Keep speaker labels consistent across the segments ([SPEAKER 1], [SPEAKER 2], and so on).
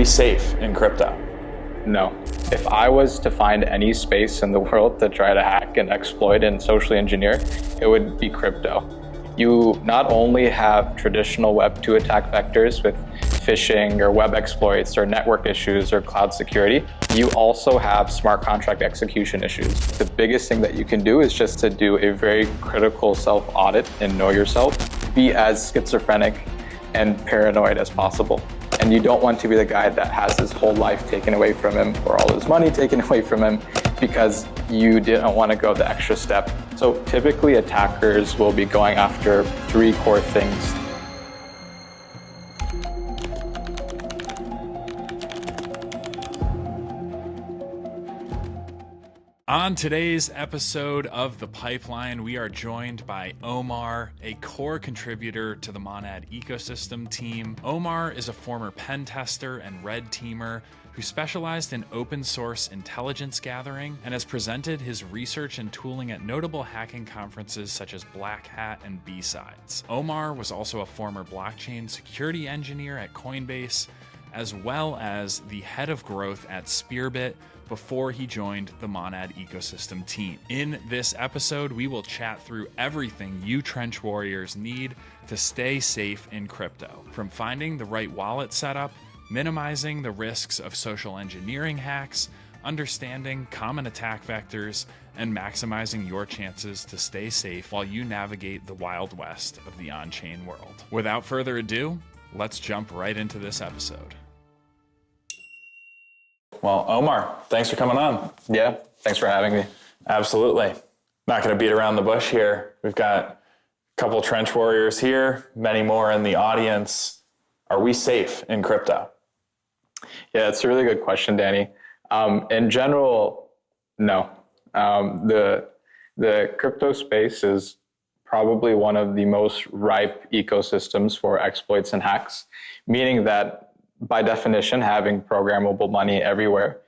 [SPEAKER 1] we safe in crypto?
[SPEAKER 2] No. If I was to find any space in the world to try to hack and exploit and socially engineer, it would be crypto. You not only have traditional Web 2 attack vectors with phishing or web exploits or network issues or cloud security, you also have smart contract execution issues. The biggest thing that you can do is just to do a very critical self-audit and know yourself. Be as schizophrenic and paranoid as possible. And you don't want to be the guy that has his whole life taken away from him or all his money taken away from him because you didn't want to go the extra step. So typically attackers will be going after 3 core things.
[SPEAKER 3] On today's episode of The Pipeline, we are joined by Omar, a core contributor to the Monad ecosystem team. Omar is a former pen tester and red teamer who specialized in open source intelligence gathering and has presented his research and tooling at notable hacking conferences such as BlackHat and BSides. Omar was also a former blockchain security engineer at Coinbase, as well as the head of growth at Spearbit, before he joined the Monad ecosystem team. In this episode, we will chat through everything you trench warriors need to stay safe in crypto, from finding the right wallet setup, minimizing the risks of social engineering hacks, understanding common attack vectors, and maximizing your chances to stay safe while you navigate the wild west of the on-chain world. Without further ado, let's jump right into this episode.
[SPEAKER 1] Well, Omar, thanks for coming on.
[SPEAKER 2] Yeah, thanks for having me.
[SPEAKER 1] Absolutely. Not going to beat around the bush here. We've got a couple trench warriors here, many more in the audience. Are we safe in crypto?
[SPEAKER 2] Yeah, it's a really good question, Danny. In general, no. The crypto space is probably one of the most ripe ecosystems for exploits and hacks, meaning that by definition, having programmable money everywhere,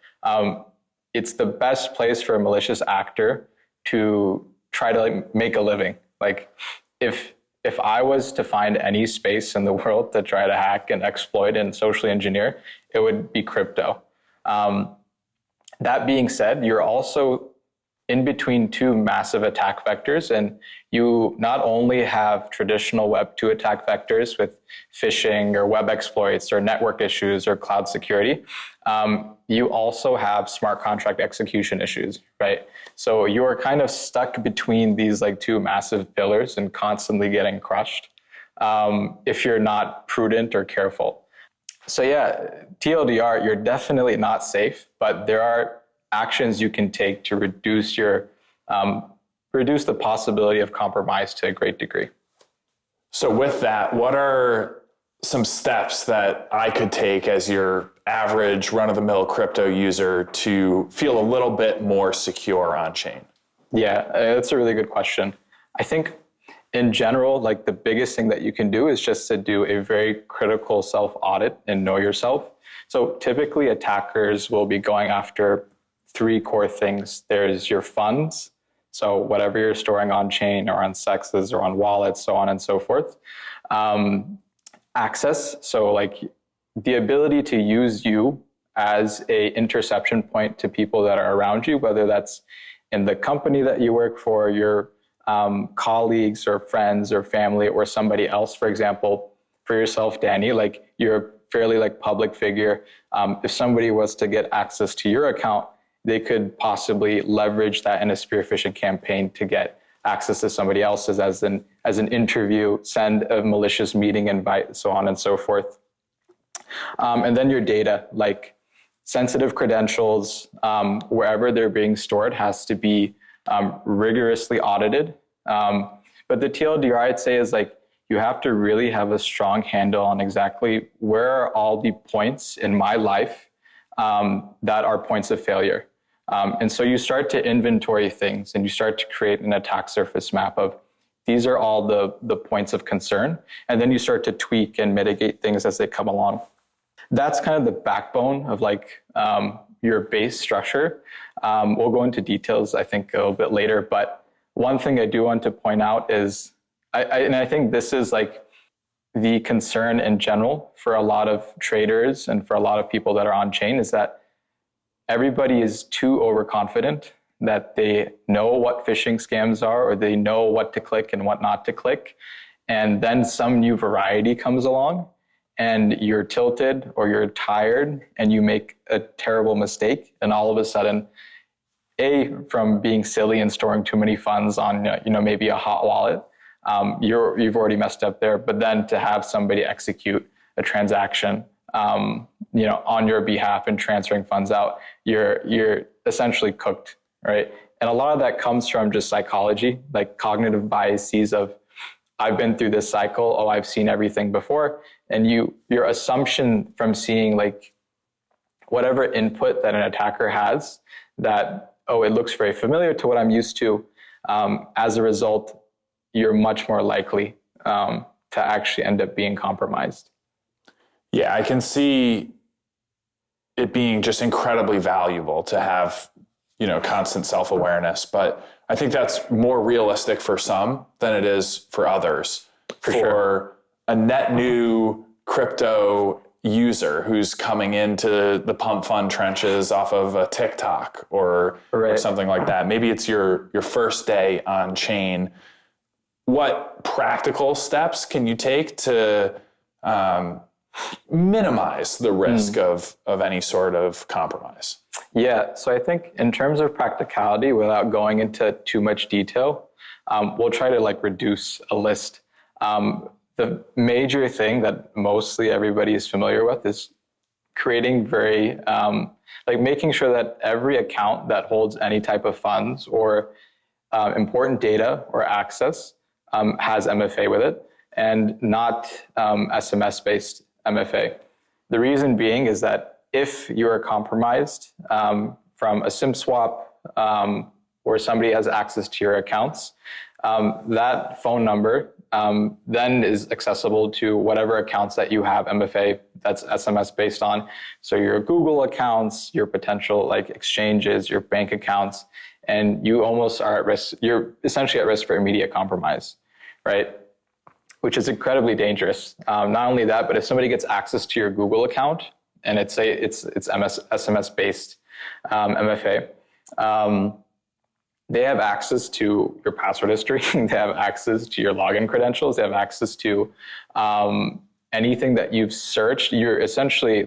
[SPEAKER 2] it's the best place for a malicious actor to try to make a living. Like if I was to find any space in the world to try to hack and exploit and socially engineer, it would be crypto. That being said, you're also in between 2 massive attack vectors, and you not only have traditional Web 2 attack vectors with phishing or web exploits or network issues or cloud security, you also have smart contract execution issues, right? So you're kind of stuck between these 2 massive pillars and constantly getting crushed if you're not prudent or careful. So yeah, TLDR, you're definitely not safe, but there are actions you can take to reduce the possibility of compromise to a great degree.
[SPEAKER 1] So with that, what are some steps that I could take as your average run-of-the-mill crypto user to feel a little bit more secure on chain?
[SPEAKER 2] Yeah, that's a really good question. I think in general, the biggest thing that you can do is just to do a very critical self-audit and know yourself. So typically attackers will be going after 3 core things. There's your funds, so whatever you're storing on chain or on sexes or on wallets, so on and so forth. Access, so the ability to use you as a interception point to people that are around you, whether that's in the company that you work for, your colleagues or friends or family or somebody else. For example, for yourself, Danny, you're a fairly public figure. If somebody was to get access to your account, they could possibly leverage that in a spear-phishing campaign to get access to somebody else's as an interview, send a malicious meeting invite, so on and so forth. And then your data, sensitive credentials, wherever they're being stored has to be rigorously audited. But the TLDR, I'd say, is you have to really have a strong handle on exactly where are all the points in my life that are points of failure. And so you start to inventory things and you start to create an attack surface map of these are all the points of concern. And then you start to tweak and mitigate things as they come along. That's kind of the backbone of your base structure. We'll go into details, I think, a little bit later. But one thing I do want to point out is, I think this is the concern in general for a lot of traders and for a lot of people that are on chain is that everybody is too overconfident that they know what phishing scams are, or they know what to click and what not to click. And then some new variety comes along and you're tilted or you're tired and you make a terrible mistake. And all of a sudden, from being silly and storing too many funds on, maybe a hot wallet, you've already messed up there. But then to have somebody execute a transaction, on your behalf and transferring funds out, you're essentially cooked, right? And a lot of that comes from just psychology, like cognitive biases of, I've been through this cycle. Oh, I've seen everything before. And your assumption from seeing like whatever input that an attacker has, that, oh, it looks very familiar to what I'm used to. As a result, you're much more likely to actually end up being compromised.
[SPEAKER 1] Yeah, I can see it being just incredibly valuable to have, constant self-awareness, but I think that's more realistic for some than it is for others. For sure. A net new crypto user who's coming into the pump fund trenches off of a TikTok or something like that. Maybe it's your first day on chain. What practical steps can you take to minimize the risk of any sort of compromise?
[SPEAKER 2] Yeah, so I think in terms of practicality, without going into too much detail, we'll try to reduce a list. The major thing that mostly everybody is familiar with is creating making sure that every account that holds any type of funds or important data or access has MFA with it, and not SMS-based MFA. The reason being is that if you are compromised from a SIM swap or somebody has access to your accounts, that phone number then is accessible to whatever accounts that you have MFA that's SMS based on. So your Google accounts, your potential exchanges, your bank accounts, and you almost are at risk. You're essentially at risk for immediate compromise, right? Which is incredibly dangerous. Not only that, but if somebody gets access to your Google account and it's SMS based MFA, they have access to your password history. They have access to your login credentials. They have access to anything that you've searched. You're essentially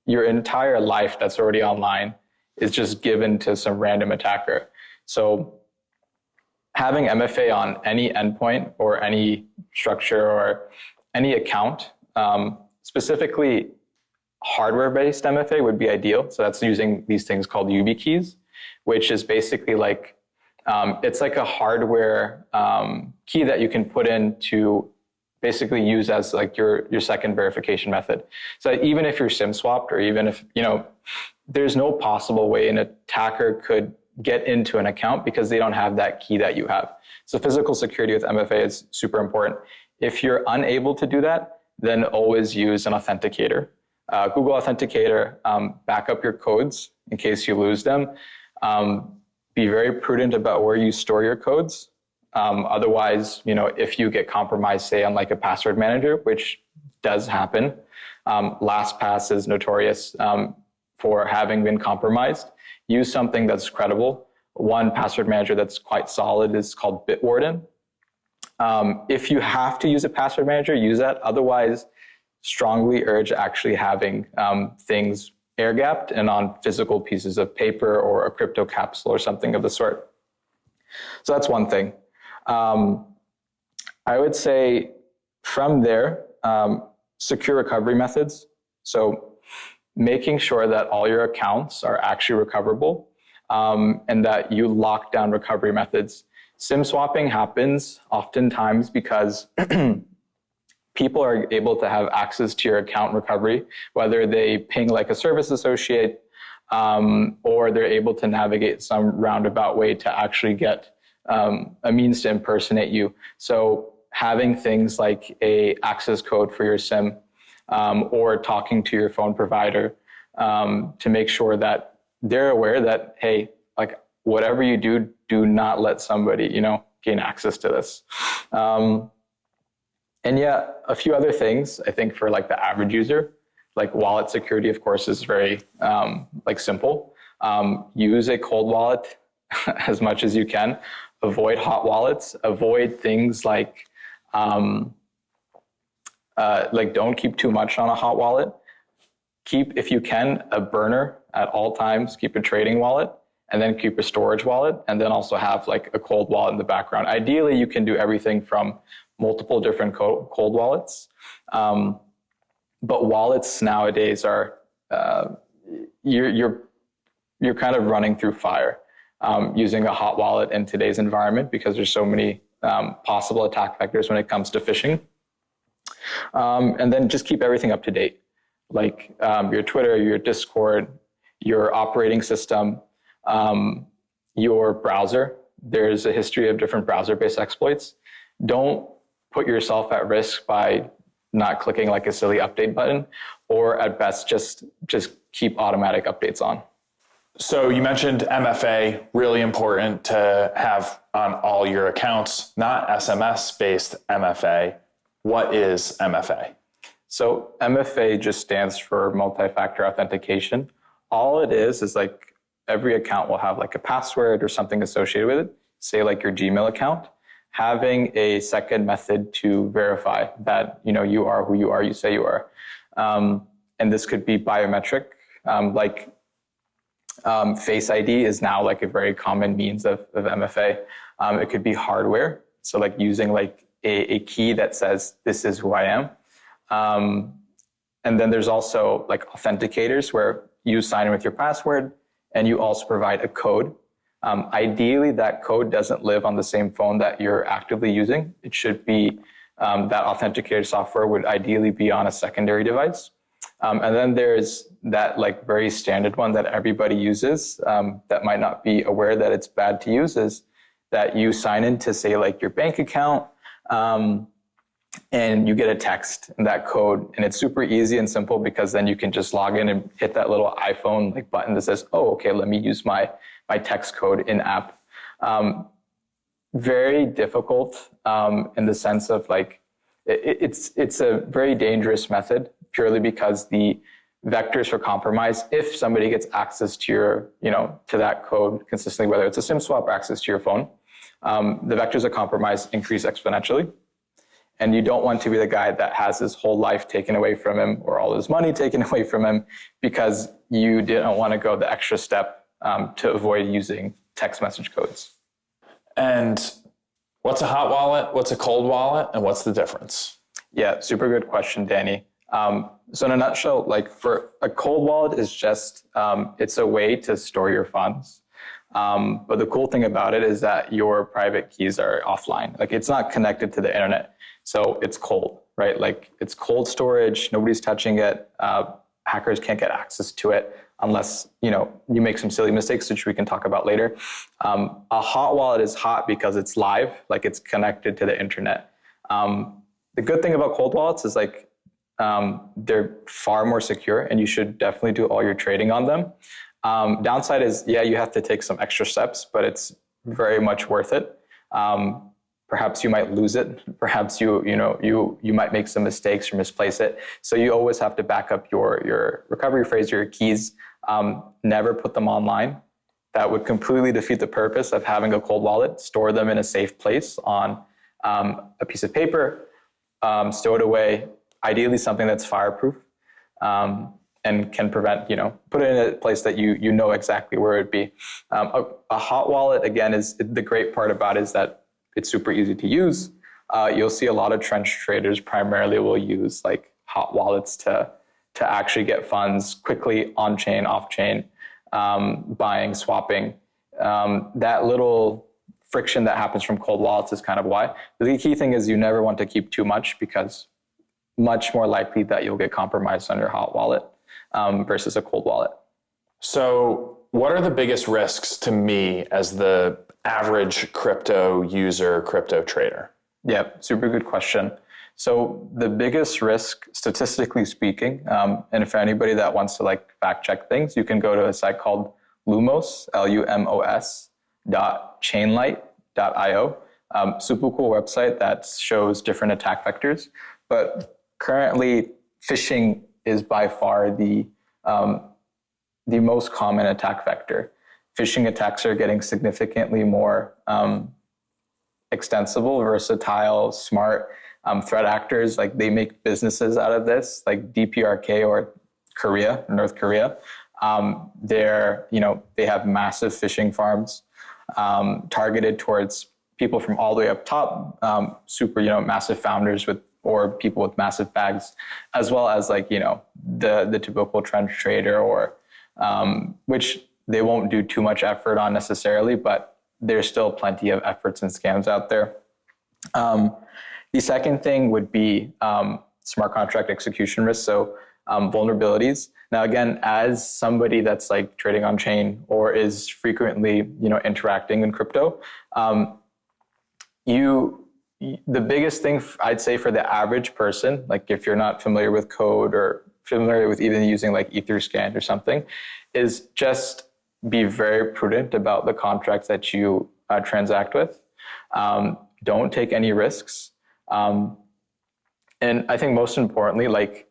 [SPEAKER 2] your entire life that's already online is just given to some random attacker. So having MFA on any endpoint or any structure or any account, specifically hardware-based MFA would be ideal. So that's using these things called YubiKeys, which is basically it's like a hardware key that you can put in to basically use as your second verification method. So even if you're SIM swapped, or even if, there's no possible way an attacker could get into an account because they don't have that key that you have. So physical security with MFA is super important. If you're unable to do that, then always use an authenticator. Google Authenticator, back up your codes in case you lose them. Be very prudent about where you store your codes. Otherwise, if you get compromised, say on a password manager, which does happen, LastPass is notorious for having been compromised. Use something that's credible. One password manager that's quite solid is called Bitwarden. If you have to use a password manager, use that. Otherwise, strongly urge actually having things air-gapped and on physical pieces of paper or a crypto capsule or something of the sort. So that's one thing. I would say from there, secure recovery methods. So making sure that all your accounts are actually recoverable and that you lock down recovery methods. SIM swapping happens oftentimes because people are able to have access to your account recovery, whether they ping a service associate or they're able to navigate some roundabout way to actually get a means to impersonate you. So having things like a access code for your SIM or talking to your phone provider to make sure that they're aware that, hey, whatever you do not let somebody, gain access to this. And yeah, a few other things, I think for like the average user, like wallet security, of course, is very like simple. Use a cold wallet as much as you can. Avoid hot wallets. Avoid things like don't keep too much on a hot wallet. Keep, if you can, a burner at all times. Keep a trading wallet, and then keep a storage wallet, and then also have like a cold wallet in the background. Ideally, you can do everything from multiple different cold wallets. But wallets nowadays are, you're kind of running through fire using a hot wallet in today's environment, because there's so many possible attack vectors when it comes to phishing. And then just keep everything up to date, like your Twitter, your Discord, your operating system, your browser. There's a history of different browser-based exploits. Don't put yourself at risk by not clicking like a silly update button, or at best, just keep automatic updates on.
[SPEAKER 1] So you mentioned MFA, really important to have on all your accounts, not SMS-based MFA. What is MFA?
[SPEAKER 2] So MFA just stands for multi-factor authentication. All it is like every account will have like a password or something associated with it, say like your Gmail account. Having a second method to verify that you are who you say you are. And this could be biometric, like Face ID is now like a very common means of MFA. It could be hardware, so like using like a key that says this is who I am. And then there's also like authenticators where you sign in with your password and you also provide a code. Ideally, that code doesn't live on the same phone that you're actively using. It should be that authenticator software would ideally be on a secondary device. And then there's that like very standard one that everybody uses that might not be aware that it's bad to use, is that you sign in to say like your bank account and you get a text and that code. And it's super easy and simple, because then you can just log in and hit that little iPhone like button that says, oh, okay, let me use my text code in app. Very difficult in the sense of like, it's a very dangerous method, purely because the vectors for compromise, if somebody gets access to your, to that code consistently, whether it's a SIM swap or access to your phone, the vectors of compromise increase exponentially. And you don't want to be the guy that has his whole life taken away from him or all his money taken away from him because you didn't want to go the extra step to avoid using text message codes.
[SPEAKER 1] And what's a hot wallet? What's a cold wallet? And what's the difference?
[SPEAKER 2] Yeah, super good question, Danny. So in a nutshell, like for a cold wallet is just, it's a way to store your funds. But the cool thing about it is that your private keys are offline. Like it's not connected to the internet. So it's cold, right? Like it's cold storage. Nobody's touching it. Hackers can't get access to it unless, you make some silly mistakes, which we can talk about later. A hot wallet is hot because it's live, like it's connected to the internet. The good thing about cold wallets is like, they're far more secure, and you should definitely do all your trading on them. Downside is, yeah, you have to take some extra steps, but it's very much worth it. Perhaps you might lose it. Perhaps you might make some mistakes or misplace it. So you always have to back up your recovery phrase, your keys. Never put them online. That would completely defeat the purpose of having a cold wallet. Store them in a safe place on a piece of paper, stow it away. Ideally something that's fireproof and can prevent, put it in a place that you know exactly where it'd be. A hot wallet, again, is the great part about it is that it's super easy to use. You'll see a lot of trench traders primarily will use like hot wallets to actually get funds quickly on-chain, off-chain, buying, swapping. That little friction that happens from cold wallets is kind of why. But the key thing is you never want to keep too much, because much more likely that you'll get compromised on your hot wallet versus a cold wallet. So
[SPEAKER 1] what are the biggest risks to me as the average crypto user, crypto trader?
[SPEAKER 2] Yeah, super good question. So the biggest risk, statistically speaking, and for anybody that wants to like fact check things, you can go to a site called Lumos, LUMOS.chainlight.io. Super cool website that shows different attack vectors. But currently, phishing is by far the most common attack vector. Phishing attacks are getting significantly more extensible, versatile, smart threat actors. Like they make businesses out of this, like DPRK or North Korea. They have massive phishing farms targeted towards people from all the way up top, massive founders or people with massive bags, as well as the typical trench trader or which they won't do too much effort on necessarily, but there's still plenty of efforts and scams out there. The second thing would be smart contract execution risk. So vulnerabilities. Now, again, as somebody that's like trading on chain or is frequently, interacting in crypto, the biggest thing I'd say for the average person, like if you're not familiar with code or familiar with even using like Etherscan or something, is just be very prudent about the contracts that you transact with. Don't take any risks. And I think most importantly, like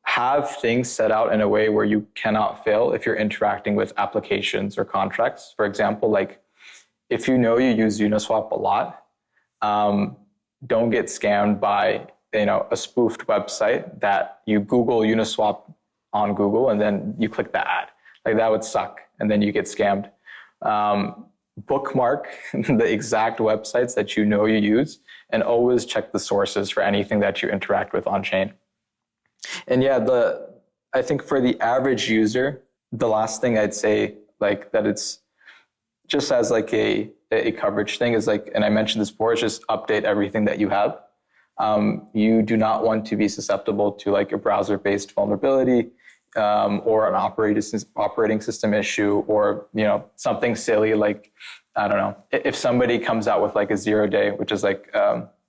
[SPEAKER 2] have things set out in a way where you cannot fail if you're interacting with applications or contracts. For example, like if you use Uniswap a lot, don't get scammed by a spoofed website that you Google Uniswap on Google and then you click the ad. Like that would suck, and then you get scammed. Bookmark the exact websites that you use, and always check the sources for anything that you interact with on chain. And I think for the average user, the last thing I'd say, like that it's just as like a coverage thing is like, and I mentioned this before, is just update everything that you have. You do not want to be susceptible to like a browser-based vulnerability or an operating system issue, or something silly like, I don't know, if somebody comes out with like a 0 day, which is like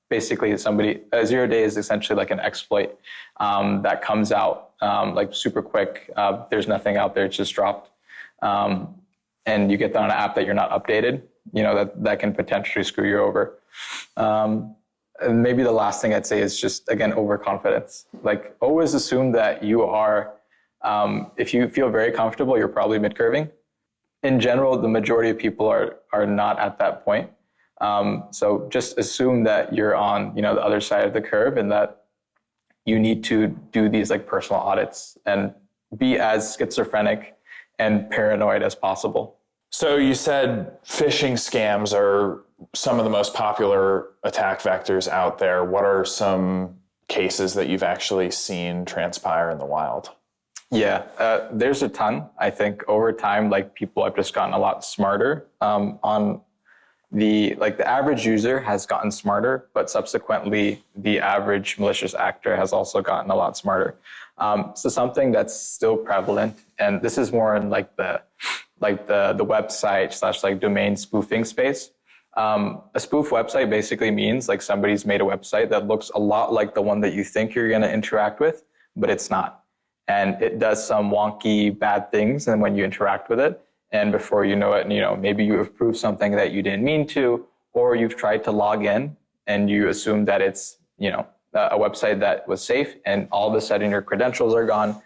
[SPEAKER 2] basically a 0 day is essentially like an exploit that comes out like super quick. There's nothing out there, it's just dropped. And you get that on an app that you're not updated, that can potentially screw you over. And maybe the last thing I'd say is just, again, overconfidence. Like always assume that you are, if you feel very comfortable, you're probably mid-curving. In general, the majority of people are not at that point. So just assume that you're on, the other side of the curve, and that you need to do these like personal audits and be as schizophrenic and paranoid as possible.
[SPEAKER 1] So you said phishing scams are some of the most popular attack vectors out there. What are some cases that you've actually seen transpire in the wild?
[SPEAKER 2] Yeah, there's a ton. I think over time, like people have just gotten a lot smarter on the average user has gotten smarter, but subsequently the average malicious actor has also gotten a lot smarter. So something that's still prevalent, and this is more in like the website / domain spoofing space. A spoof website basically means like somebody's made a website that looks a lot like the one that you think you're going to interact with, but it's not. And it does some wonky bad things, and when you interact with it, and before you know it, maybe you approve something that you didn't mean to, or you've tried to log in and you assume that it's, a website that was safe, and all of a sudden your credentials are gone.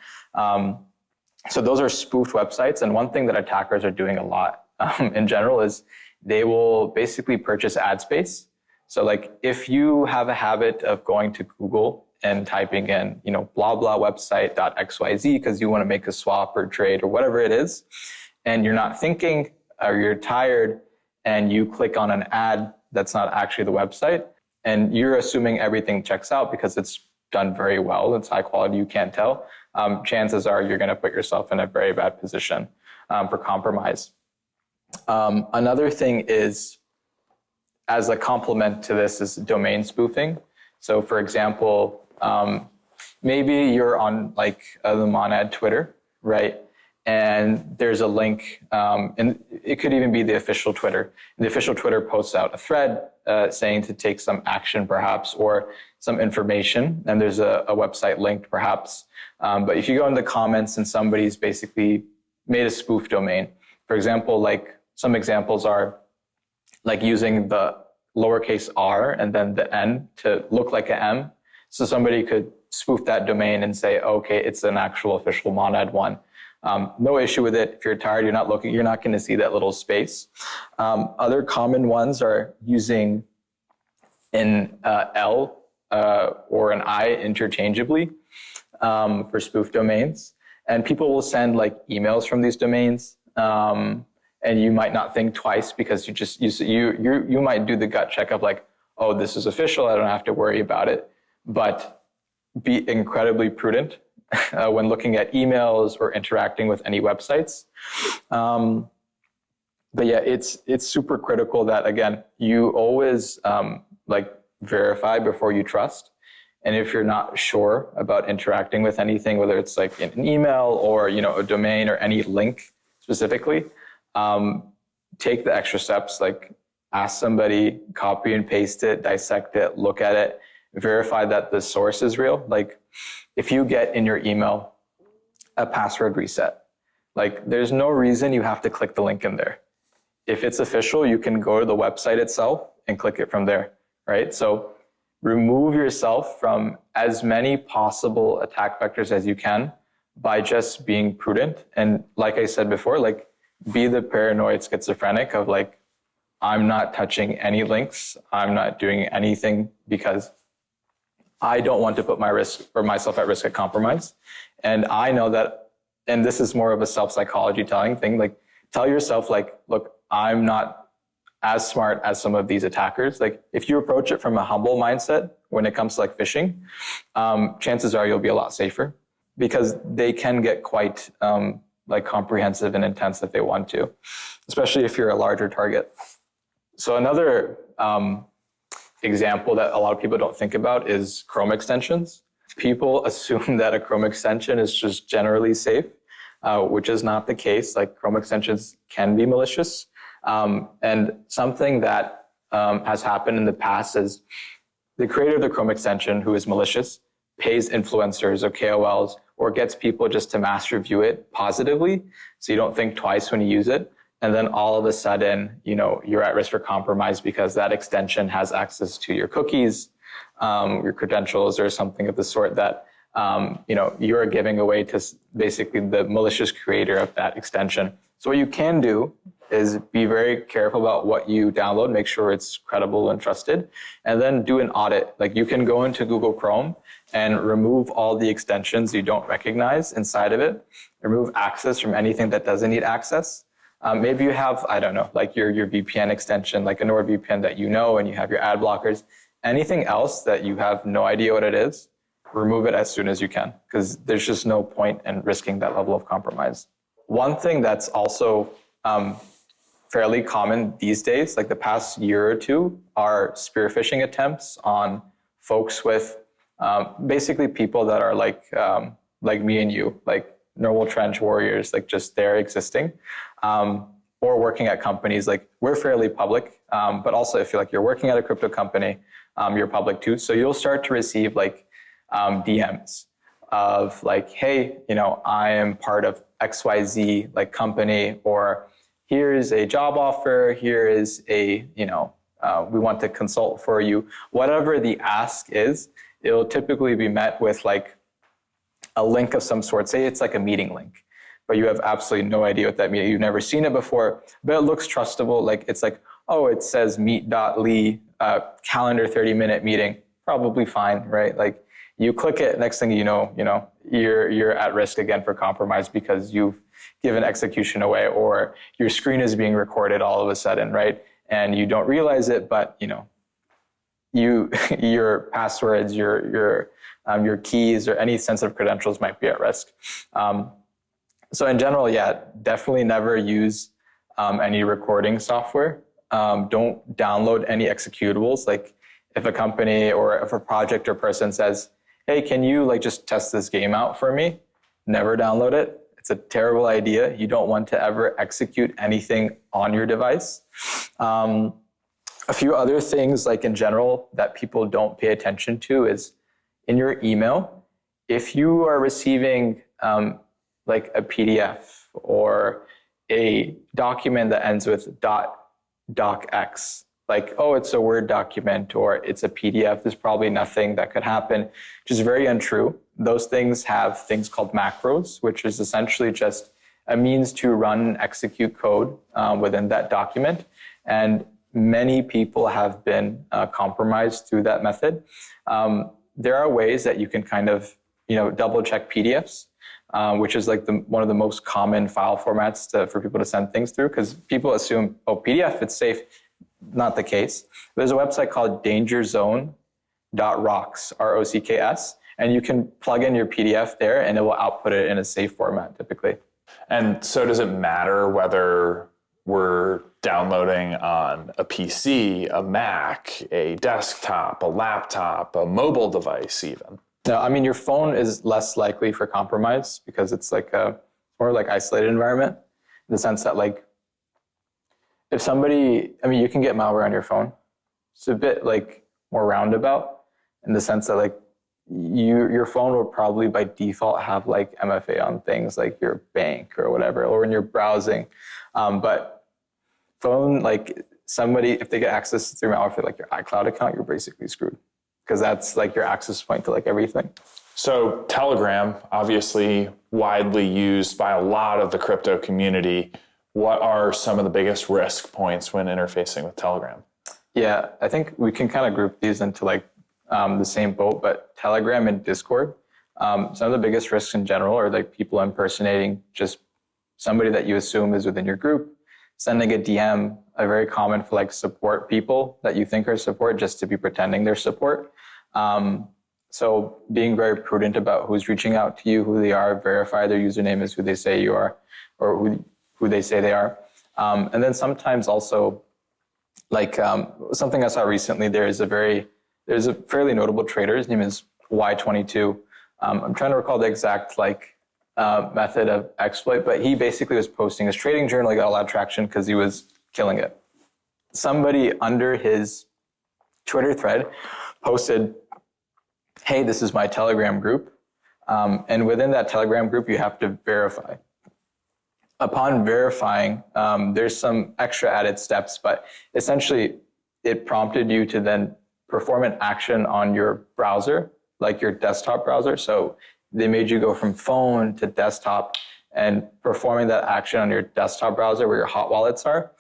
[SPEAKER 2] So those are spoofed websites. And one thing that attackers are doing a lot in general is they will basically purchase ad space. So like if you have a habit of going to Google and typing in, blah, blah website.xyz because you want to make a swap or trade or whatever it is, and you're not thinking or you're tired and you click on an ad that's not actually the website, and you're assuming everything checks out because it's done very well, it's high quality, you can't tell, chances are you're going to put yourself in a very bad position for compromise. Another thing is, as a complement to this, is domain spoofing. So for example, maybe you're on like the Monad Twitter, right? And there's a link, and it could even be the official Twitter. And the official Twitter posts out a thread saying to take some action perhaps, or some information, and there's a website linked perhaps. But if you go in the comments and somebody's basically made a spoof domain, for example, like some examples are like using the lowercase r and then the N to look like an M. So somebody could spoof that domain and say, okay, it's an actual official Monad one. No issue with it. If you're tired, you're not going to see that little space. Other common ones are using an L or an I interchangeably for spoof domains. And people will send like emails from these domains. And you might not think twice because you might do the gut check of like, oh, this is official. I don't have to worry about it. But be incredibly prudent when looking at emails or interacting with any websites. But yeah, it's super critical that, again, you always like verify before you trust. And if you're not sure about interacting with anything, whether it's like an email or, a domain or any link specifically, take the extra steps, like ask somebody, copy and paste it, dissect it, look at it, verify that the source is real. Like if you get in your email a password reset, like there's no reason you have to click the link in there. If it's official, you can go to the website itself and click it from there, right? So remove yourself from as many possible attack vectors as you can by just being prudent. And like I said before, like be the paranoid schizophrenic of like, I'm not touching any links. I'm not doing anything because I don't want to put myself at risk of compromise. And I know that, and this is more of a self-psychology telling thing, like tell yourself like, look, I'm not as smart as some of these attackers. Like if you approach it from a humble mindset when it comes to like phishing, chances are you'll be a lot safer because they can get quite like comprehensive and intense if they want to, especially if you're a larger target. So another example that a lot of people don't think about is Chrome extensions. People assume that a Chrome extension is just generally safe, which is not the case. Like Chrome extensions can be malicious. And something that has happened in the past is the creator of the Chrome extension, who is malicious, pays influencers or KOLs or gets people just to mass review it positively, so you don't think twice when you use it. And then all of a sudden, you're at risk for compromise because that extension has access to your cookies, your credentials, or something of the sort that you're giving away to basically the malicious creator of that extension. So what you can do is be very careful about what you download, make sure it's credible and trusted, and then do an audit. Like you can go into Google Chrome and remove all the extensions you don't recognize inside of it, remove access from anything that doesn't need access. Maybe you have, I don't know, like your VPN extension, like a NordVPN that and you have your ad blockers. Anything else that you have no idea what it is, remove it as soon as you can, because there's just no point in risking that level of compromise. One thing that's also fairly common these days, like the past year or two, are spear-phishing attempts on folks with basically people that are like me and you, like normal trench warriors, like just there existing, or working at companies. Like we're fairly public, but also if you're working at a crypto company, you're public too. So you'll start to receive like DMs of like, hey, I am part of XYZ like company, or here's a job offer, here is a, we want to consult for you. Whatever the ask is, it'll typically be met with like a link of some sort. Say it's like a meeting link, but you have absolutely no idea what that means. You've never seen it before, but it looks trustable. Like it's like, oh, it says meet.ly, calendar 30-minute meeting, probably fine, right? Like you click it, next thing you know, you're at risk again for compromise because you've given execution away, or your screen is being recorded all of a sudden, right? And you don't realize it, but your passwords, your keys, or any sensitive credentials might be at risk. So in general, yeah, definitely never use any recording software. Don't download any executables. Like if a company or if a project or person says, hey, can you like just test this game out for me? Never download it. It's a terrible idea. You don't want to ever execute anything on your device. A few other things like in general that people don't pay attention to is in your email, if you are receiving like a PDF or a document that ends with .docx, like, oh, it's a Word document or it's a PDF. There's probably nothing that could happen, which is very untrue. Those things have things called macros, which is essentially just a means to run and execute code within that document. And many people have been compromised through that method. There are ways that you can kind of, double check PDFs, which is like one of the most common file formats for people to send things through, because people assume, oh, PDF, it's safe. Not the case. There's a website called dangerzone.rocks, ROCKS, and you can plug in your PDF there and it will output it in a safe format typically.
[SPEAKER 1] And so does it matter whether we're downloading on a PC, a Mac, a desktop, a laptop, a mobile device even?
[SPEAKER 2] No, I mean, your phone is less likely for compromise because it's like a more like isolated environment in the sense that like if somebody, I mean, you can get malware on your phone. It's a bit like more roundabout in the sense that like your phone will probably by default have like MFA on things like your bank or whatever, or when you're browsing. But phone, like somebody, if they get access through malware, like your iCloud account, you're basically screwed because that's like your access point to like everything.
[SPEAKER 1] So Telegram, obviously widely used by a lot of the crypto community. What are some of the biggest risk points when interfacing with Telegram?
[SPEAKER 2] Yeah, I think we can kind of group these into like the same boat, but Telegram and Discord. Some of the biggest risks in general are like people impersonating just somebody that you assume is within your group, sending a DM, very common for like support people that you think are support just to be pretending they're support. So being very prudent about who's reaching out to you, who they are, verify their username is who they say you are, or who they say they are. And then sometimes also, like something I saw recently, there's a fairly notable trader. His name is Y22. I'm trying to recall the exact method of exploit, but he basically was posting his trading journal. He got a lot of traction because he was killing it. Somebody under his Twitter thread posted, hey, this is my Telegram group. And within that Telegram group, you have to verify. Upon verifying, there's some extra added steps, but essentially it prompted you to then perform an action on your browser, like your desktop browser. So they made you go from phone to desktop, and performing that action on your desktop browser where your hot wallets are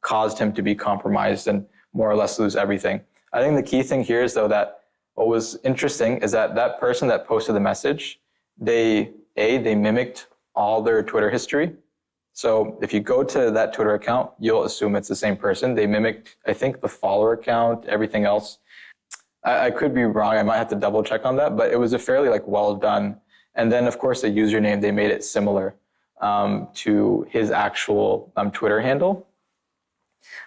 [SPEAKER 2] caused him to be compromised and more or less lose everything. I think the key thing here is though that what was interesting is that person that posted the message, they mimicked all their Twitter history. So if you go to that Twitter account, you'll assume it's the same person. They mimicked, I think, the follower count, everything else. I could be wrong. I might have to double check on that, but it was a fairly well done. And then of course the username, they made it similar to his actual Twitter handle.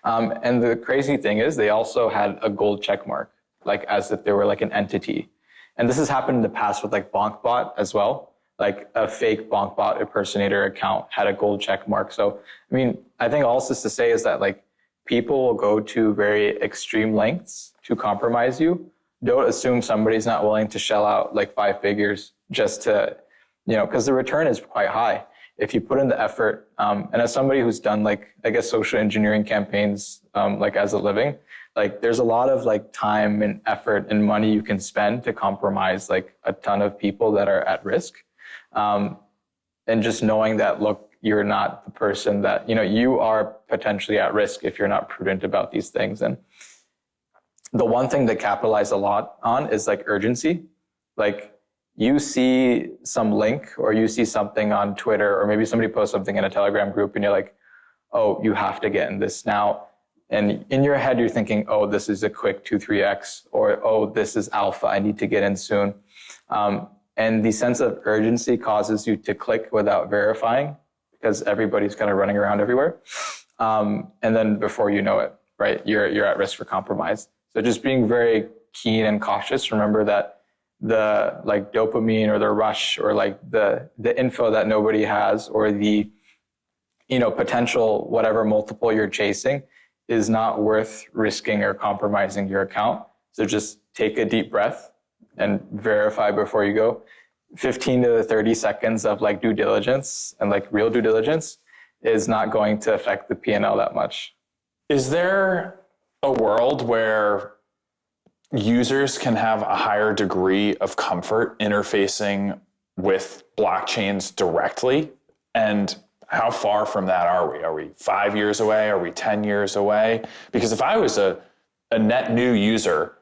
[SPEAKER 2] And the crazy thing is they also had a gold check mark, like as if they were like an entity. And this has happened in the past with like BonkBot as well. Like a fake BonkBot impersonator account had a gold check mark. So, I mean, I think all this is to say is that like people will go to very extreme lengths to compromise you. Don't assume somebody's not willing to shell out like 5 figures just to, because the return is quite high if you put in the effort. And as somebody who's done social engineering campaigns as a living, there's a lot of time and effort and money you can spend to compromise a ton of people that are at risk. And just knowing that, look, you're not the person that, you are potentially at risk if you're not prudent about these things. And the one thing that capitalize a lot on is urgency. You see some link or you see something on Twitter, or maybe somebody posts something in a Telegram group and you're like, oh, you have to get in this now. And in your head, you're thinking, oh, this is a quick 2-3x, or, oh, this is alpha, I need to get in soon. And the sense of urgency causes you to click without verifying because everybody's kind of running around everywhere. And then before you know it, right, you're at risk for compromise. So just being very keen and cautious. Remember that the dopamine or the rush or the info that nobody has, or the potential whatever multiple you're chasing is not worth risking or compromising your account. So just take a deep breath and verify before you go. 15 to 30 seconds of due diligence and real due diligence is not going to affect the P&L that much.
[SPEAKER 1] Is there a world where users can have a higher degree of comfort interfacing with blockchains directly? And how far from that are we? Are we 5 years away? Are we 10 years away? Because if I was a net new user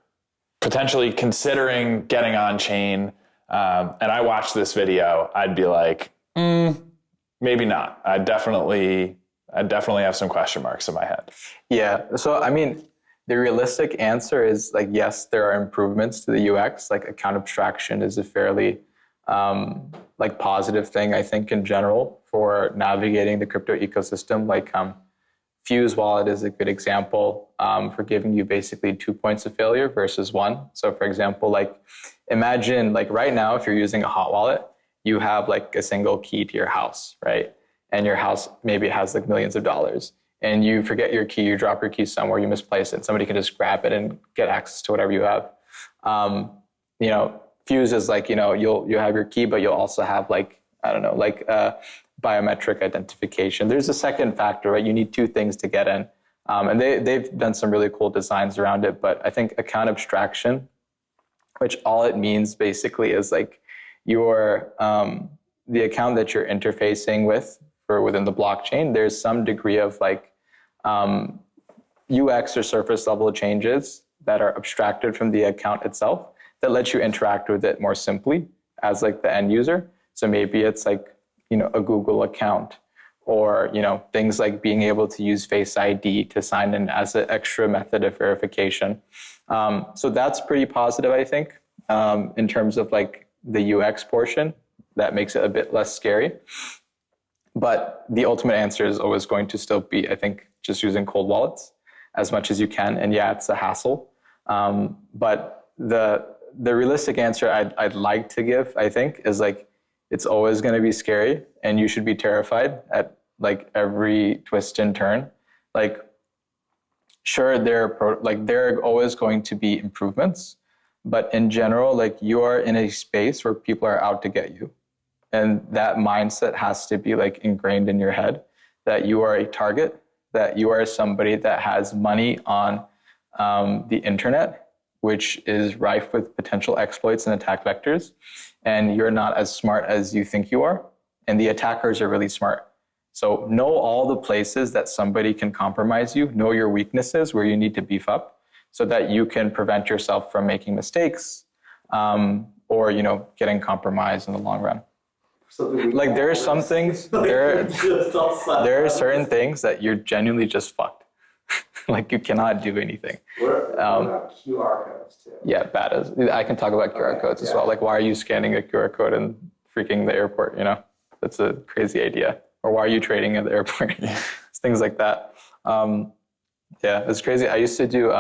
[SPEAKER 1] potentially considering getting on chain, and I watched this video, I'd be like, maybe not. I'd definitely have some question marks in my head.
[SPEAKER 2] Yeah. So, I mean, the realistic answer is like, yes, there are improvements to the UX. Like account abstraction is a fairly like positive thing, I think, in general for navigating the crypto ecosystem. Like Fuse Wallet is a good example for giving you basically 2 points of failure versus 1. So for example, like imagine like right now, if you're using a hot wallet, you have like a single key to your house, right? And your house maybe has like millions of dollars, and you forget your key, you drop your key somewhere, you misplace it. Somebody can just grab it and get access to whatever you have. Fuse is like, you'll have your key, but you'll also have like, I don't know, like biometric identification. There's a second factor, right? You need 2 things to get in. And they've done some really cool designs around it. But I think account abstraction, which all it means basically is like your the account that you're interfacing with for within the blockchain, there's some degree of like UX or surface level changes that are abstracted from the account itself that lets you interact with it more simply as like the end user. So maybe it's like, a Google account, or, things like being able to use Face ID to sign in as an extra method of verification. So that's pretty positive, I think, in terms of like the UX portion. That makes it a bit less scary. But the ultimate answer is always going to still be, I think, just using cold wallets as much as you can. And yeah, it's a hassle. But the realistic answer I'd like to give, I think, is like, it's always going to be scary, and you should be terrified at like every twist and turn. Like, sure, there are always going to be improvements, but in general, like you are in a space where people are out to get you. And that mindset has to be like ingrained in your head that you are a target, that you are somebody that has money on the internet, which is rife with potential exploits and attack vectors. And you're not as smart as you think you are. And the attackers are really smart. So know all the places that somebody can compromise you, know your weaknesses where you need to beef up so that you can prevent yourself from making mistakes or, getting compromised in the long run. Like there are some things, there are certain things that you're genuinely just fucked. Like you cannot do anything.
[SPEAKER 4] What about QR codes too?
[SPEAKER 2] Yeah, bad as I can talk about QR codes as well. Like why are you scanning a QR code in freaking the airport? That's a crazy idea. Or why are you trading at the airport? Things like that. Yeah, it's crazy. I used to do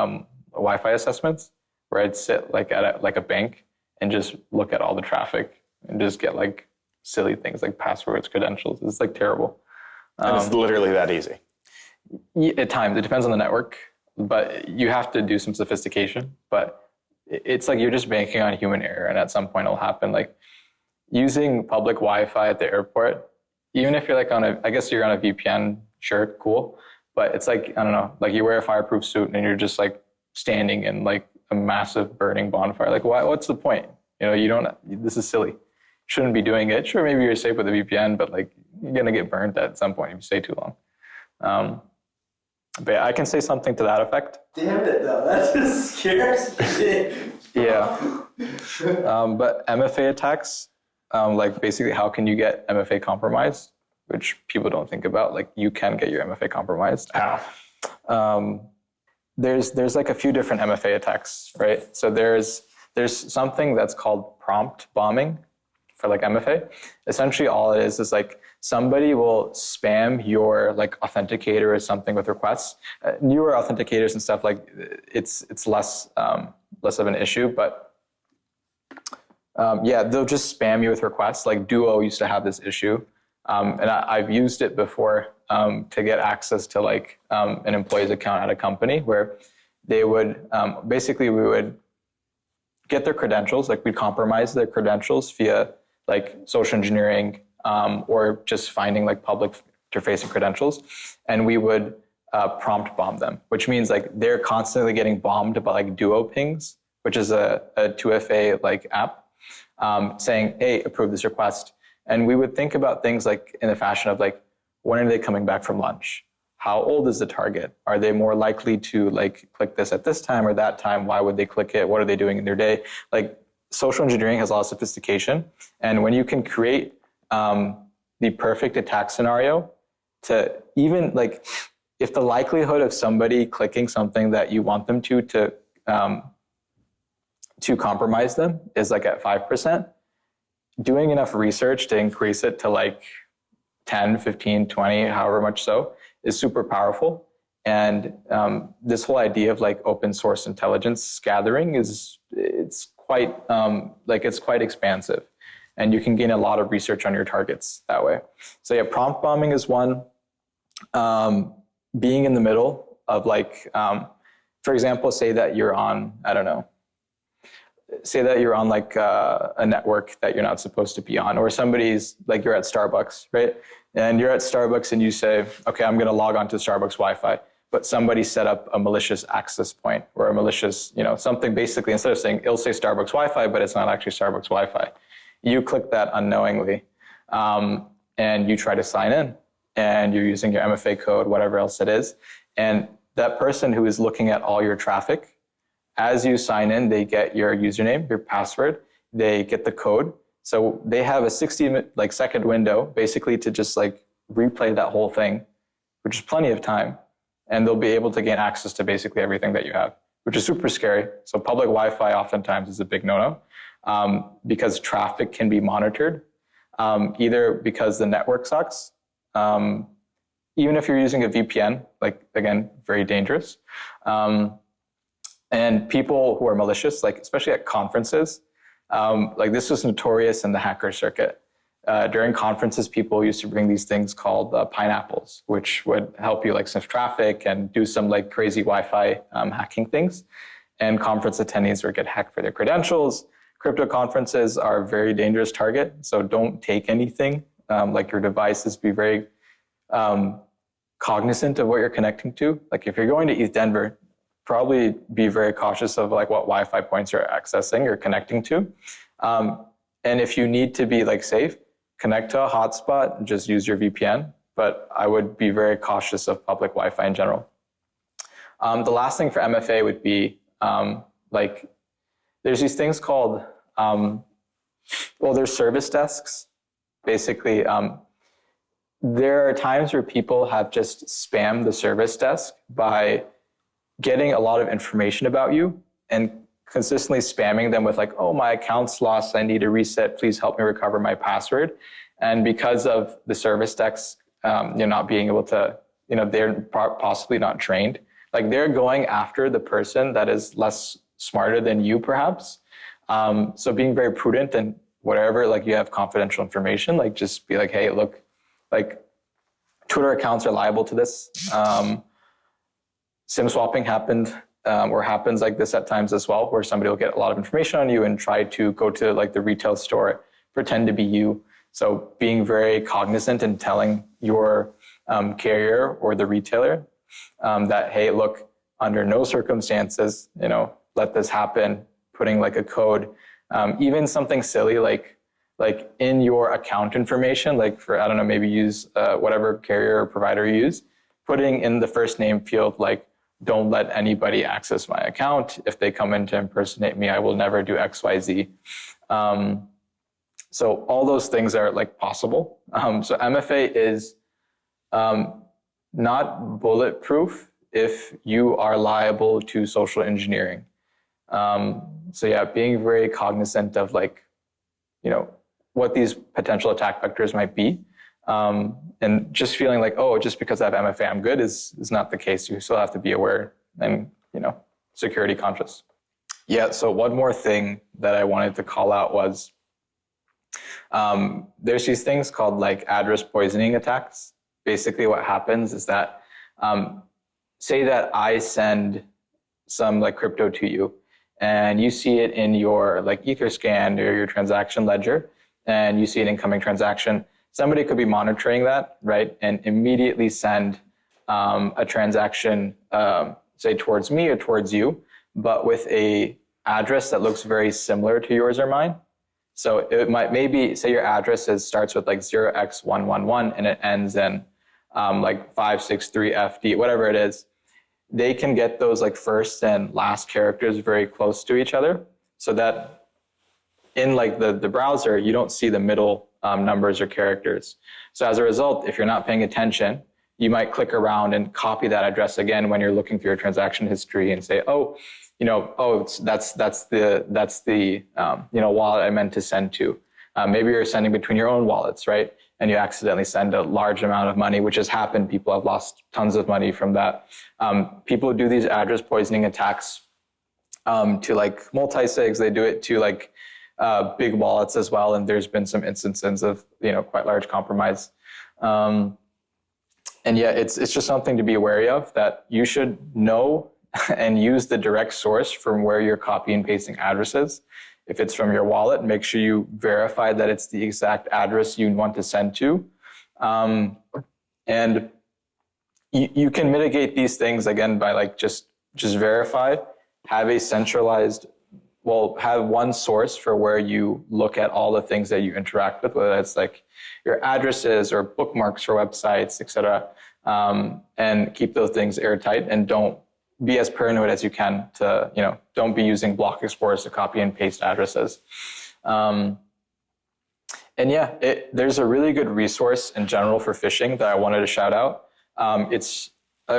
[SPEAKER 2] Wi-Fi assessments where I'd sit like at a bank and just look at all the traffic and just get like silly things like passwords, credentials. It's like terrible.
[SPEAKER 1] And it's literally that easy.
[SPEAKER 2] At times, it depends on the network, but you have to do some sophistication. But it's like you're just banking on human error, and at some point it'll happen. Like using public Wi-Fi at the airport, even if you're like I guess you're on a VPN, sure, cool. But it's like, I don't know, like you wear a fireproof suit and you're just like standing in like a massive burning bonfire. Like what's the point? This is silly. Shouldn't be doing it. Sure, maybe you're safe with a VPN, but like you're gonna get burned at some point if you stay too long. But yeah, I can say something to that effect.
[SPEAKER 4] Damn it, though. That just scares me.
[SPEAKER 2] Yeah. But MFA attacks, like basically how can you get MFA compromised, which people don't think about. Like you can get your MFA compromised.
[SPEAKER 1] How?
[SPEAKER 2] There's like a few different MFA attacks, right? So there's something that's called prompt bombing for like MFA. Essentially all it is like somebody will spam your like authenticator or something with requests. Newer authenticators and stuff, like it's less of an issue, but yeah, they'll just spam you with requests. Like Duo used to have this issue, and I've used it before to get access to like an employee's account at a company where they would basically we would get their credentials, like we'd compromise their credentials via like social engineering or just finding like public facing credentials, and we would prompt bomb them, which means like they're constantly getting bombed by like duo pings, which is a 2FA like app, saying, hey, approve this request. And we would think about things like in the fashion of like, when are they coming back from lunch? How old is the target? Are they more likely to like click this at this time or that time? Why would they click it? What are they doing in their day? Like social engineering has a lot of sophistication. And when you can create the perfect attack scenario to even like, if the likelihood of somebody clicking something that you want them to compromise them is like at 5%, doing enough research to increase it to like 10, 15, 20, however much so, is super powerful. And this whole idea of like open source intelligence gathering it's quite expansive, and you can gain a lot of research on your targets that way. So yeah, prompt bombing is one. Being in the middle of like, for example, say that you're on, say that you're on like a network that you're not supposed to be on, or somebody's like, you're at Starbucks, right? And you're at Starbucks and you say, okay, I'm going to log on to Starbucks Wi-Fi, but somebody set up a malicious access point or a malicious, something basically, instead of saying, it'll say Starbucks Wi-Fi, but it's not actually Starbucks Wi-Fi. You click that unknowingly, and you try to sign in, and you're using your MFA code, whatever else it is. And that person who is looking at all your traffic, as you sign in, they get your username, your password, they get the code. So they have a 60-second window basically to just like replay that whole thing, which is plenty of time. And they'll be able to gain access to basically everything that you have, which is super scary. So public Wi-Fi oftentimes is a big no-no, because traffic can be monitored, either because the network sucks, even if you're using a VPN, like again, very dangerous. And people who are malicious, like especially at conferences, like this was notorious in the hacker circuit. During conferences, people used to bring these things called pineapples, which would help you like sniff traffic and do some like crazy Wi-Fi hacking things. And conference attendees would get hacked for their credentials. Crypto conferences are a very dangerous target, so don't take anything. Like your devices, be very cognizant of what you're connecting to. Like if you're going to East Denver, probably be very cautious of like what Wi-Fi points you're accessing or connecting to. And if you need to be like safe, connect to a hotspot and just use your VPN. But I would be very cautious of public Wi-Fi in general. The last thing for MFA would be like there's these things called, there's service desks. Basically, there are times where people have just spammed the service desk by getting a lot of information about you and consistently spamming them with like, oh, my account's lost, I need a reset, please help me recover my password. And because of the service desks, you're not being able to, they're possibly not trained. Like they're going after the person that is less smarter than you perhaps. So being very prudent and whatever, like you have confidential information, like just be like, hey, look, like Twitter accounts are liable to this. SIM swapping happened or happens like this at times as well, where somebody will get a lot of information on you and try to go to like the retail store, pretend to be you. So being very cognizant and telling your carrier or the retailer that, hey, look, under no circumstances, let this happen, putting like a code, even something silly like in your account information, like for, maybe use whatever carrier or provider you use, putting in the first name field, like, don't let anybody access my account. If they come in to impersonate me, I will never do XYZ. So all those things are like possible. So MFA is not bulletproof if you are liable to social engineering. So yeah, being very cognizant of like, what these potential attack vectors might be. And just feeling like, oh, just because I have MFA, I'm good is not the case. You still have to be aware and, security conscious. Yeah, so one more thing that I wanted to call out was there's these things called like address poisoning attacks. Basically what happens is that, say that I send some like crypto to you and you see it in your like Etherscan or your transaction ledger and you see an incoming transaction. Somebody could be monitoring that, right? And immediately send a transaction, say towards me or towards you, but with a address that looks very similar to yours or mine. So it might maybe say your address starts with like 0x111 and it ends in like 563FD, whatever it is. They can get those like first and last characters very close to each other, so that in like the browser, you don't see the middle numbers or characters. So as a result, if you're not paying attention, you might click around and copy that address again when you're looking through your transaction history and say, that's the wallet I meant to send to. Maybe you're sending between your own wallets, right? And you accidentally send a large amount of money, which has happened. People have lost tons of money from that. People do these address poisoning attacks to like multi-sigs. They do it to like big wallets as well. And there's been some instances of, quite large compromise. And yeah, it's just something to be wary of, that you should know and use the direct source from where you're copy and pasting addresses. If it's from your wallet, make sure you verify that it's the exact address you want to send to. And you can mitigate these things again by like just verify, have one source for where you look at all the things that you interact with, whether it's like your addresses or bookmarks for websites, etc. And keep those things airtight, and don't be as paranoid as you can to, don't be using block explorers to copy and paste addresses. And yeah, there's a really good resource in general for phishing that I wanted to shout out. It's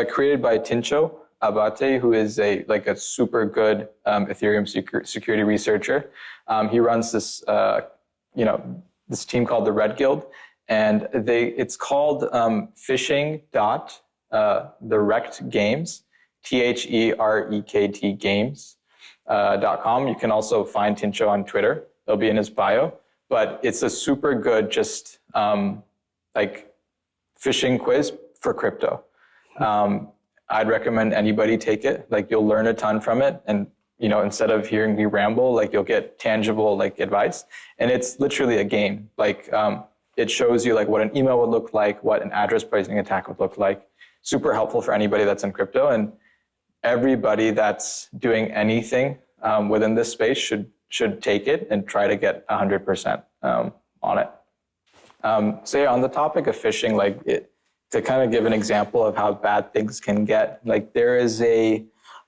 [SPEAKER 2] created by Tincho Abate, who is a super good Ethereum security researcher. He runs this this team called the Red Guild, and it's called phishing the rekt games, THEREKT games.com. You can also find Tincho on Twitter. It'll be in his bio. But it's a super good phishing quiz for crypto. I'd recommend anybody take it. You'll learn a ton from it, and instead of hearing me ramble, you'll get tangible advice. And it's literally a game. It shows you what an email would look like, what an address poisoning attack would look like. Super helpful for anybody that's in crypto, and everybody that's doing anything within this space should take it and try to get 100% on it. So yeah, on the topic of phishing, to kind of give an example of how bad things can get, there is a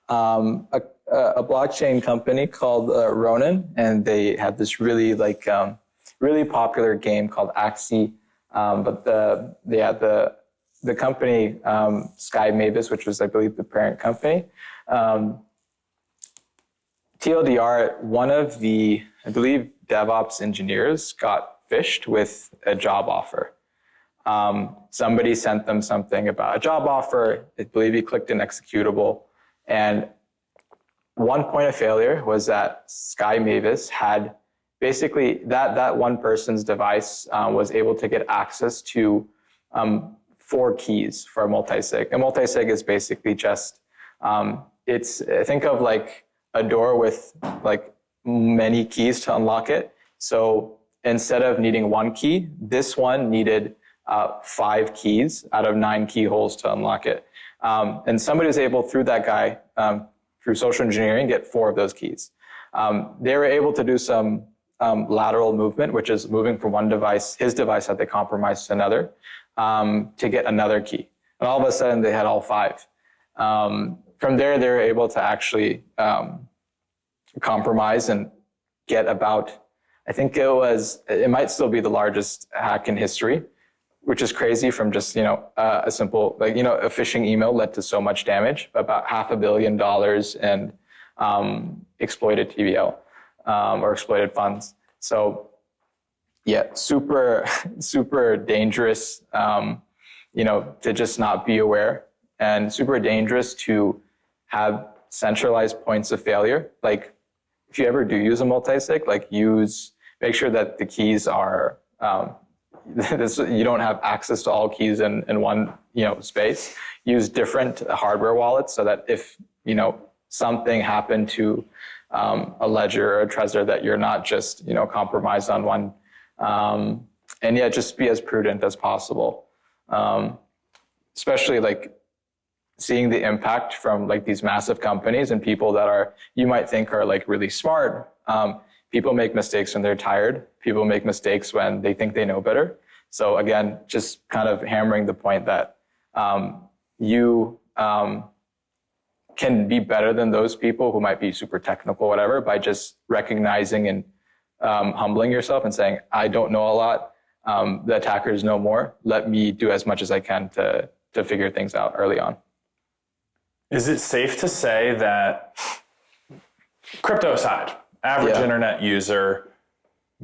[SPEAKER 2] blockchain company called Ronin, and they have this really really popular game called Axie. But the company Sky Mavis, which was I believe the parent company, TLDR, one of the, I believe, DevOps engineers got phished with a job offer. Somebody sent them something about a job offer. I believe he clicked an executable. And one point of failure was that Sky Mavis had basically that one person's device was able to get access to 4 keys for a multi-sig. A multi-sig is basically just, think of a door with many keys to unlock it. So instead of needing 1 key, this one needed 5 keys out of 9 keyholes to unlock it. And somebody was able, through that guy, through social engineering, get 4 of those keys. They were able to do some lateral movement, which is moving from one device, his device that they compromised, to another, to get another key. And all of a sudden, they had all 5. From there, they were able to actually compromise and get about, I think it might still be the largest hack in history, which is crazy from just, a simple, a phishing email led to so much damage, about $500 million in exploited TVL or exploited funds. So yeah, super, super dangerous, to just not be aware, and super dangerous to have centralized points of failure. If you ever do use a multi-sig, make sure that the keys are, you don't have access to all keys in one, space. Use different hardware wallets so that if, something happened to a ledger or a Trezor, that you're not just, compromised on one. And yeah, just be as prudent as possible. Especially seeing the impact from like these massive companies and people that are, you might think are like really smart. People make mistakes when they're tired. People make mistakes when they think they know better. So again, just kind of hammering the point that you can be better than those people who might be super technical, whatever, by just recognizing and humbling yourself and saying, I don't know a lot. The attackers know more. Let me do as much as I can to figure things out early on.
[SPEAKER 1] Is it safe to say that, crypto aside, average internet user,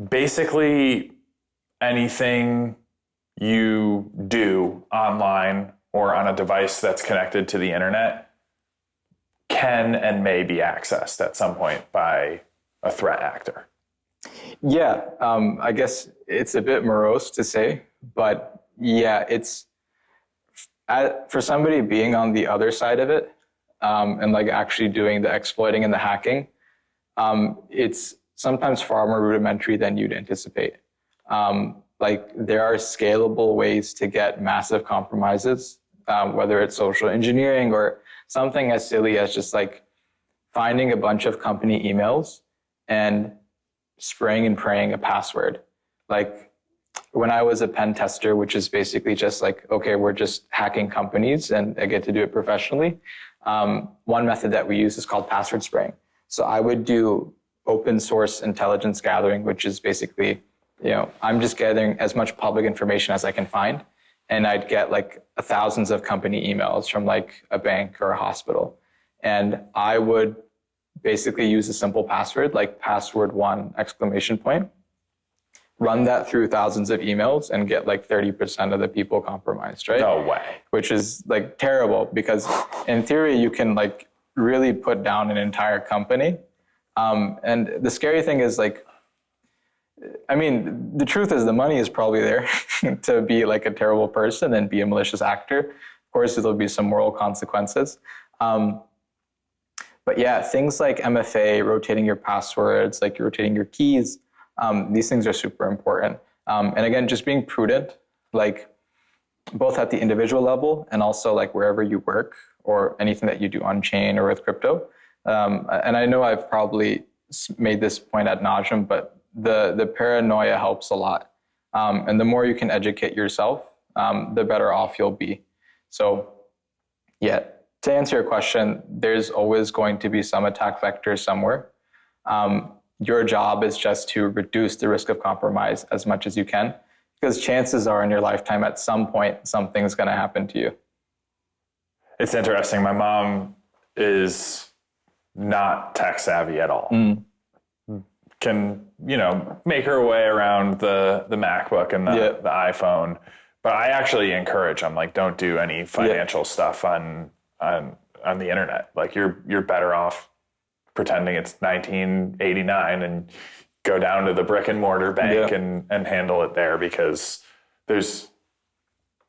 [SPEAKER 1] basically anything you do online or on a device that's connected to the internet can and may be accessed at some point by a threat actor?
[SPEAKER 2] Yeah, I guess it's a bit morose to say, but yeah, it's for somebody being on the other side of it and like actually doing the exploiting and the hacking, it's sometimes far more rudimentary than you'd anticipate. Like there are scalable ways to get massive compromises, whether it's social engineering or something as silly as just like finding a bunch of company emails and spraying and praying a password. Like when I was a pen tester, which is basically just like, okay, we're just hacking companies and I get to do it professionally. One method that we use is called password spraying. So I would do open source intelligence gathering, which is basically, I'm just gathering as much public information as I can find. And I'd get like thousands of company emails from like a bank or a hospital. And I would basically use a simple password, like password1 exclamation point, run that through thousands of emails and get like 30% of the people compromised, right?
[SPEAKER 1] No way.
[SPEAKER 2] Which is like terrible because in theory, you can like really put down an entire company. And the scary thing is like, I mean, the truth is the money is probably there to be like a terrible person and be a malicious actor. Of course, there'll be some moral consequences. But yeah, things like MFA, rotating your passwords, like rotating your keys, these things are super important. And again, just being prudent, like both at the individual level and also like wherever you work or anything that you do on chain or with crypto. And I know I've probably made this point ad nauseum, but the paranoia helps a lot. And the more you can educate yourself, the better off you'll be. So yeah, to answer your question, there's always going to be some attack vector somewhere. Your job is just to reduce the risk of compromise as much as you can, because chances are in your lifetime at some point, something's going to happen to you.
[SPEAKER 1] It's interesting. My mom is not tech savvy at all. Can, make her way around the MacBook and the iPhone. But I actually encourage them, like, don't do any financial stuff on the internet. Like you're better off pretending it's 1989 and go down to the brick and mortar bank and handle it there, because there's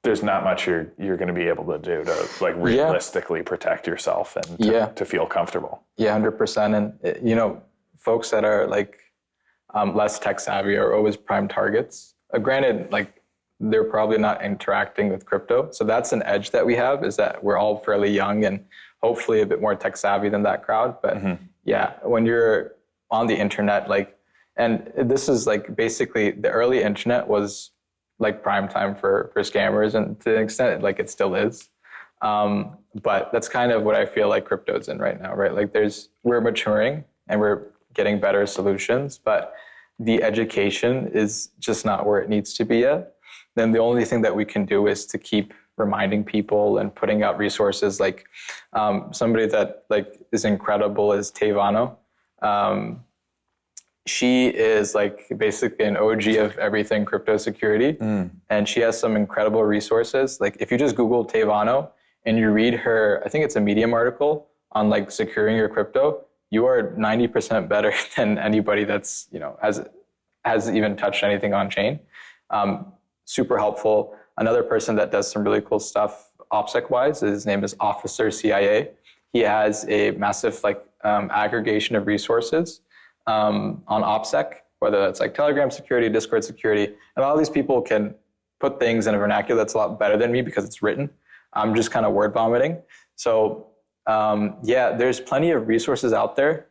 [SPEAKER 1] not much you're going to be able to do to like realistically protect yourself and to feel comfortable. Yeah,
[SPEAKER 2] 100%. And folks that are like less tech savvy are always prime targets. Granted, like they're probably not interacting with crypto. So that's an edge that we have, is that we're all fairly young and hopefully a bit more tech savvy than that crowd. But yeah, when you're on the internet, like, and this is like basically the early internet was like prime time for scammers, and to an extent, like it still is. But that's kind of what I feel like crypto's in right now, right? Like we're maturing and we're getting better solutions, but the education is just not where it needs to be yet. Then the only thing that we can do is to keep reminding people and putting out resources. Like somebody that like is incredible is Tevano. She is like basically an OG of everything crypto security. And she has some incredible resources. Like if you just Google Tevano and you read her, I think it's a Medium article on like securing your crypto, you are 90% better than anybody that's, has even touched anything on chain. Super helpful. Another person that does some really cool stuff OPSEC wise, his name is Officer CIA. He has a massive like aggregation of resources on OPSEC, whether that's like Telegram security, Discord security. And all these people can put things in a vernacular that's a lot better than me because it's written. I'm just kind of word vomiting. So yeah, there's plenty of resources out there.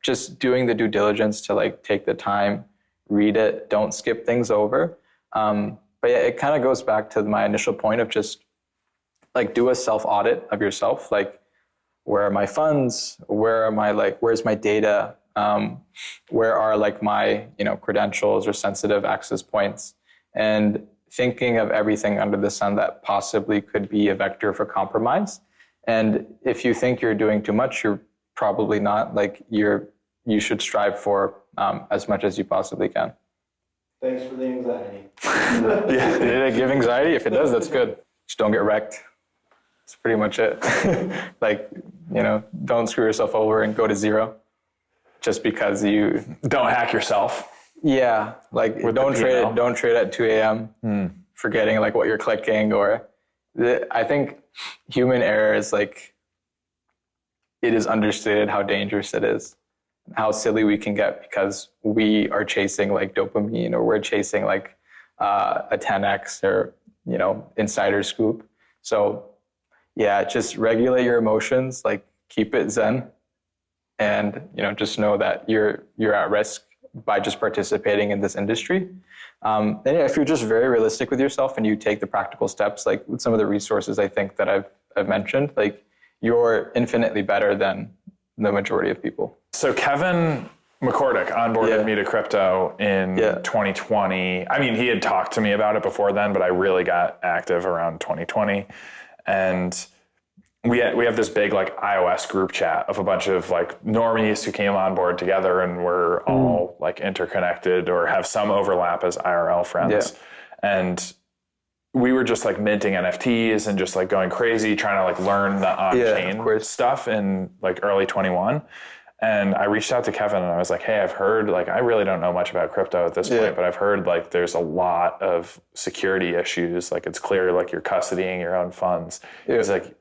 [SPEAKER 2] Just doing the due diligence to like take the time, read it, don't skip things over. But yeah, it kind of goes back to my initial point of just like do a self audit of yourself. Like, where are my funds? Where are my where's my data? Where are like my, credentials or sensitive access points? And thinking of everything under the sun that possibly could be a vector for compromise. And if you think you're doing too much, you're probably not. Like you should strive for as much as you possibly can.
[SPEAKER 4] Thanks for the anxiety.
[SPEAKER 2] Yeah, did it give anxiety? If it does, that's good. Just don't get wrecked. That's pretty much it. Like, don't screw yourself over and go to zero just because you
[SPEAKER 1] Don't hack yourself.
[SPEAKER 2] Yeah, like don't trade at 2 a.m. Forgetting like what you're clicking I think human error is like, it is understated how dangerous it is, how silly we can get because we are chasing like dopamine or we're chasing like a 10x or, insider scoop. So yeah, just regulate your emotions, like keep it zen and, just know that you're at risk by just participating in this industry. And yeah, if you're just very realistic with yourself and you take the practical steps, like with some of the resources I think that I've mentioned, like you're infinitely better than the majority of people.
[SPEAKER 1] So Kevin McCordick onboarded me to crypto in 2020. I mean, he had talked to me about it before then, but I really got active around 2020. And we have this big like iOS group chat of a bunch of like normies who came on board together and we're all like interconnected or have some overlap as IRL friends. Yeah. And we were just like minting NFTs and just like going crazy, trying to like learn the on-chain stuff in like early 21. And I reached out to Kevin and I was like, hey, I've heard, like, I really don't know much about crypto at this point, but I've heard like there's a lot of security issues. Like it's clear like you're custodying your own funds. He's like,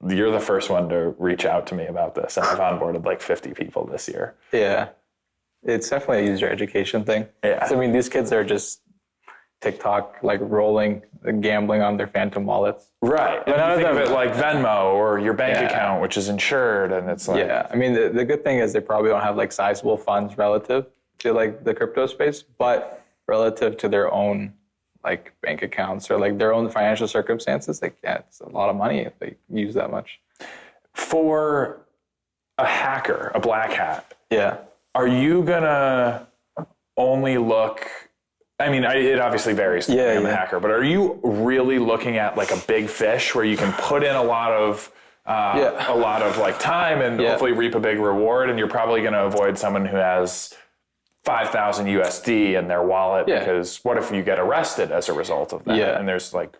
[SPEAKER 1] you're the first one to reach out to me about this. And I've onboarded like 50 people this year.
[SPEAKER 2] Yeah. It's definitely a user education thing. Yeah. So, I mean, these kids are just TikTok, like rolling, gambling on their phantom wallets.
[SPEAKER 1] Right. And you think of it like Venmo or your bank account, which is insured. And it's like...
[SPEAKER 2] Yeah. I mean, the good thing is they probably don't have like sizable funds relative to like the crypto space, but relative to their own like bank accounts or like their own financial circumstances, like, yeah, it's a lot of money if they use that much.
[SPEAKER 1] For a hacker, a black hat, are you gonna only look... I mean, it obviously varies depending on the hacker, but are you really looking at like a big fish where you can put in a lot of like time and hopefully reap a big reward, and you're probably going to avoid someone who has 5,000 USD in their wallet because what if you get arrested as a result of that? Yeah. And there's like...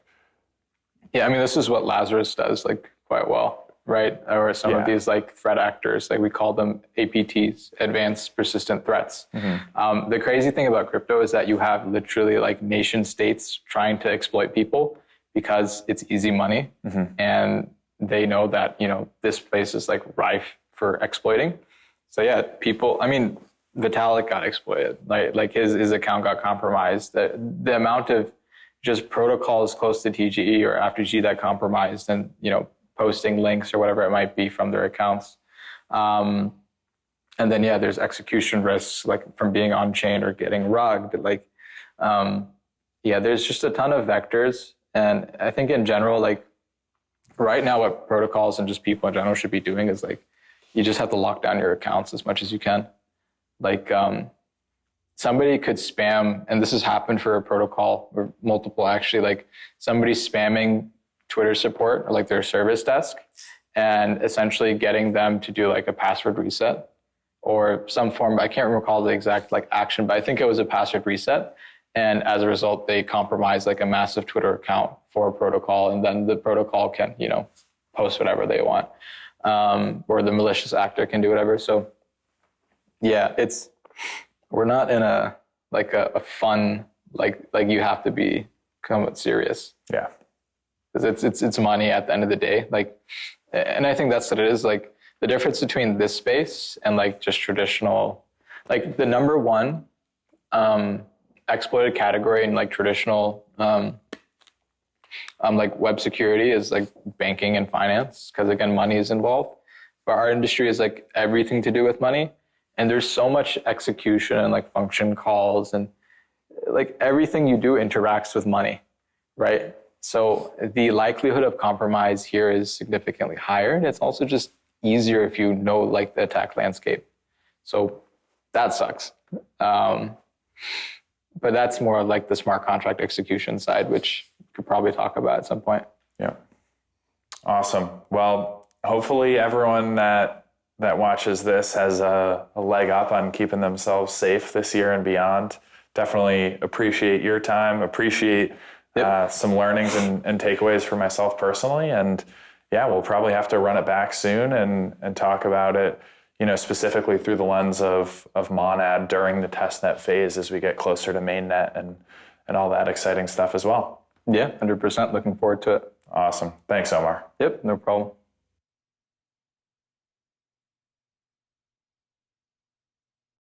[SPEAKER 2] Yeah, I mean, this is what Lazarus does like quite well. Right? Or some of these like threat actors, like we call them APTs, advanced persistent threats. Mm-hmm. The crazy thing about crypto is that you have literally like nation states trying to exploit people because it's easy money. Mm-hmm. And they know that, this place is like rife for exploiting. So yeah, people, I mean, Vitalik got exploited, like his account got compromised. The amount of just protocols close to TGE or after G that compromised and, posting links or whatever it might be from their accounts. And then, there's execution risks like from being on chain or getting rugged. Like, there's just a ton of vectors. And I think in general, like right now what protocols and just people in general should be doing is like, you just have to lock down your accounts as much as you can. Like somebody could spam, and this has happened for a protocol or multiple actually, like somebody spamming Twitter support or like their service desk and essentially getting them to do like a password reset or some form, I can't recall the exact like action, but I think it was a password reset. And as a result, they compromise like a massive Twitter account for a protocol. And then the protocol can, post whatever they want. Or the malicious actor can do whatever. So yeah, we're not in a fun, like you have to be somewhat serious.
[SPEAKER 1] Yeah.
[SPEAKER 2] Because it's money at the end of the day. Like, and I think that's what it is. Like the difference between this space and like just traditional, like the number one exploited category in like traditional Like web security is like banking and finance, because again, money is involved. But our industry is like everything to do with money. And there's so much execution and like function calls, and like everything you do interacts with money, right? So the likelihood of compromise here is significantly higher. And it's also just easier if you know like the attack landscape. So that sucks. But that's more like the smart contract execution side, which we could probably talk about at some point.
[SPEAKER 1] Yeah. Awesome. Well, hopefully everyone that watches this has a leg up on keeping themselves safe this year and beyond. Definitely appreciate your time, appreciate some learnings and takeaways for myself personally. And yeah, we'll probably have to run it back soon and talk about it, specifically through the lens of Monad during the testnet phase as we get closer to mainnet and all that exciting stuff as well.
[SPEAKER 2] Yeah, 100%. Looking forward to it.
[SPEAKER 1] Awesome. Thanks, Omar.
[SPEAKER 2] Yep, no problem.